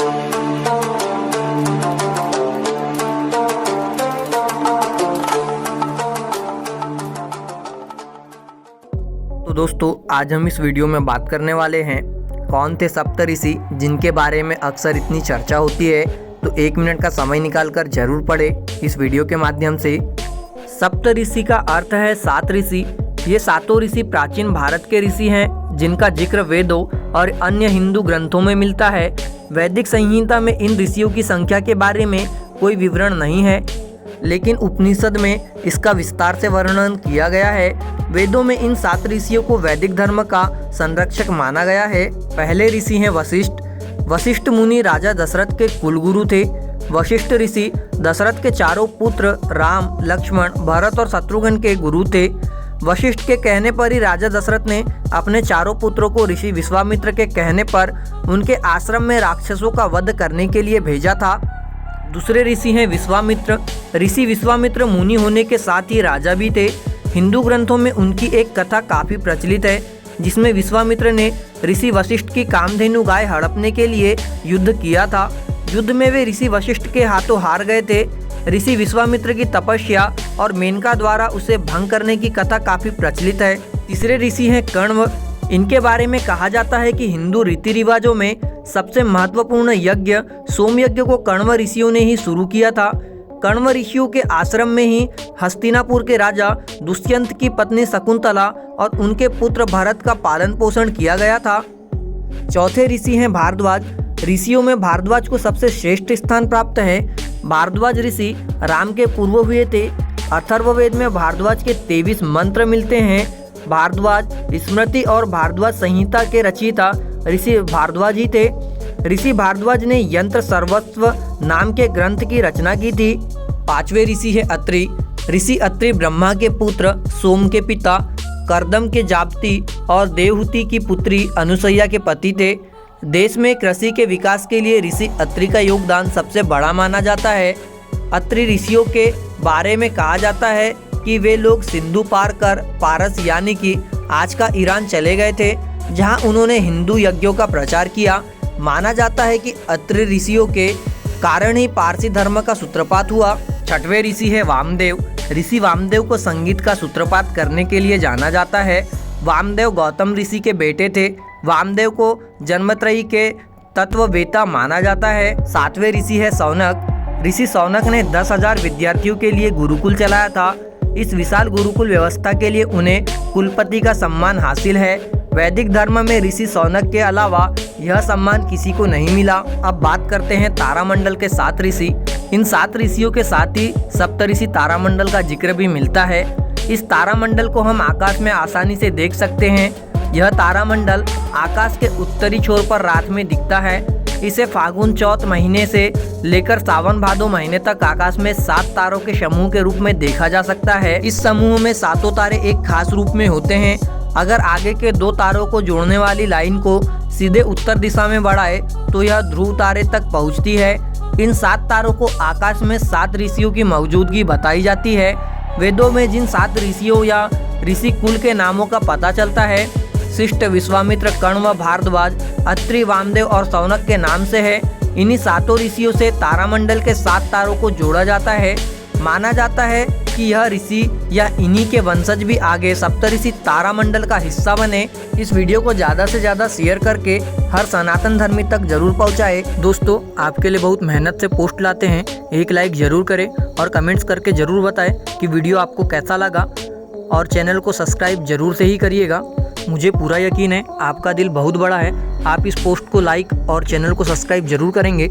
तो दोस्तों, आज हम इस वीडियो में बात करने वाले हैं कौन थे सप्तऋषि जिनके बारे में अक्सर इतनी चर्चा होती है। तो 1 मिनट का समय निकालकर जरूर पढ़े इस वीडियो के माध्यम से। सप्तऋषि का अर्थ है 7 ऋषि। ये 7 ऋषि प्राचीन भारत के ऋषि हैं जिनका जिक्र वेदों और अन्य हिंदू ग्रंथों में मिलता है। वैदिक संहिता में इन ऋषियों की संख्या के बारे में कोई विवरण नहीं है, लेकिन उपनिषद में इसका विस्तार से वर्णन किया गया है। वेदों में इन 7 ऋषियों को वैदिक धर्म का संरक्षक माना गया है। पहले ऋषि हैं वशिष्ठ। वशिष्ठ मुनि राजा दशरथ के कुलगुरु थे। वशिष्ठ ऋषि दशरथ के चारों पुत्र राम, लक्ष्मण, भरत और शत्रुघ्न के गुरु थे। वशिष्ठ के कहने पर ही राजा दशरथ ने अपने चारों पुत्रों को ऋषि विश्वामित्र के कहने पर उनके आश्रम में राक्षसों का वध करने के लिए भेजा था। दूसरे ऋषि हैं विश्वामित्र। ऋषि विश्वामित्र मुनि होने के साथ ही राजा भी थे। हिंदू ग्रंथों में उनकी एक कथा काफ़ी प्रचलित है, जिसमें विश्वामित्र ने ऋषि वशिष्ठ की कामधेनु गाय हड़पने के लिए युद्ध किया था। युद्ध में वे ऋषि वशिष्ठ के हाथों हार गए थे। ऋषि विश्वामित्र की तपस्या और मेनका द्वारा उसे भंग करने की कथा काफ़ी प्रचलित है। तीसरे ऋषि हैं कण्व। इनके बारे में कहा जाता है कि हिंदू रीति रिवाजों में सबसे महत्वपूर्ण यज्ञ सोम यज्ञ को कण्व ऋषियों ने ही शुरू किया था। कण्व ऋषियों के आश्रम में ही हस्तिनापुर के राजा दुष्यंत की पत्नी शकुंतला और उनके पुत्र भरत का पालन पोषण किया गया था। चौथे ऋषि हैं भारद्वाज। ऋषियों में भारद्वाज को सबसे श्रेष्ठ स्थान प्राप्त है। भारद्वाज ऋषि राम के पूर्व हुए थे। अथर्ववेद में भारद्वाज के 23 मंत्र मिलते हैं। भारद्वाज स्मृति और भारद्वाज संहिता के रचयिता ऋषि भारद्वाज ही थे। ऋषि भारद्वाज ने यंत्र सर्वस्व नाम के ग्रंथ की रचना की थी। 5वें ऋषि है अत्रि। ऋषि अत्रि ब्रह्मा के पुत्र, सोम के पिता, कर्दम के जाप्ती और देवहूति की पुत्री अनुसैया के पति थे। देश में कृषि के विकास के लिए ऋषि अत्रि का योगदान सबसे बड़ा माना जाता है। अत्रि ऋषियों के बारे में कहा जाता है कि वे लोग सिंधु पार कर पारस यानी कि आज का ईरान चले गए थे, जहां उन्होंने हिंदू यज्ञों का प्रचार किया। माना जाता है कि अत्रि ऋषियों के कारण ही पारसी धर्म का सूत्रपात हुआ। 6वें ऋषि है वामदेव। ऋषि वामदेव को संगीत का सूत्रपात करने के लिए जाना जाता है। वामदेव गौतम ऋषि के बेटे थे। वामदेव को जन्मत्रयी के तत्ववेता माना जाता है। 7वें ऋषि है शौनक। ऋषि शौनक ने 10,000 विद्यार्थियों के लिए गुरुकुल चलाया था। इस विशाल गुरुकुल व्यवस्था के लिए उन्हें कुलपति का सम्मान हासिल है। वैदिक धर्म में ऋषि शौनक के अलावा यह सम्मान किसी को नहीं मिला। अब बात करते हैं तारामंडल के 7 ऋषि। इन 7 ऋषियों के साथ ही सप्तऋषि तारामंडल का जिक्र भी मिलता है। इस तारामंडल को हम आकाश में आसानी से देख सकते हैं। यह तारामंडल आकाश के उत्तरी छोर पर रात में दिखता है। इसे फागुन चौथ महीने से लेकर सावन भादो महीने तक आकाश में 7 तारों के समूह के रूप में देखा जा सकता है। इस समूह में 7 तारे एक खास रूप में होते हैं। अगर आगे के 2 तारों को जोड़ने वाली लाइन को सीधे उत्तर दिशा में बढ़ाए तो यह ध्रुव तारे तक पहुंचती है। इन 7 तारों को आकाश में 7 ऋषियों की मौजूदगी बताई जाती है। वेदों में जिन 7 ऋषियों या ऋषि कुल के नामों का पता चलता है, शिष्ट, विश्वामित्र, कण्व, भारद्वाज, अत्रि, वामदेव और शौनक के नाम से है। इन्हीं 7 ऋषियों से तारामंडल के 7 तारों को जोड़ा जाता है। माना जाता है कि यह ऋषि या इन्हीं के वंशज भी आगे सप्तऋषि तारामंडल का हिस्सा बने। इस वीडियो को ज़्यादा से ज़्यादा शेयर करके हर सनातन धर्मी तक जरूर पहुंचाए। दोस्तों, आपके लिए बहुत मेहनत से पोस्ट लाते हैं। एक लाइक जरूर करें और कमेंट्स करके ज़रूर बताएं कि वीडियो आपको कैसा लगा, और चैनल को सब्सक्राइब जरूर से ही करिएगा। मुझे पूरा यकीन है आपका दिल बहुत बड़ा है। आप इस पोस्ट को लाइक और चैनल को सब्सक्राइब जरूर करेंगे।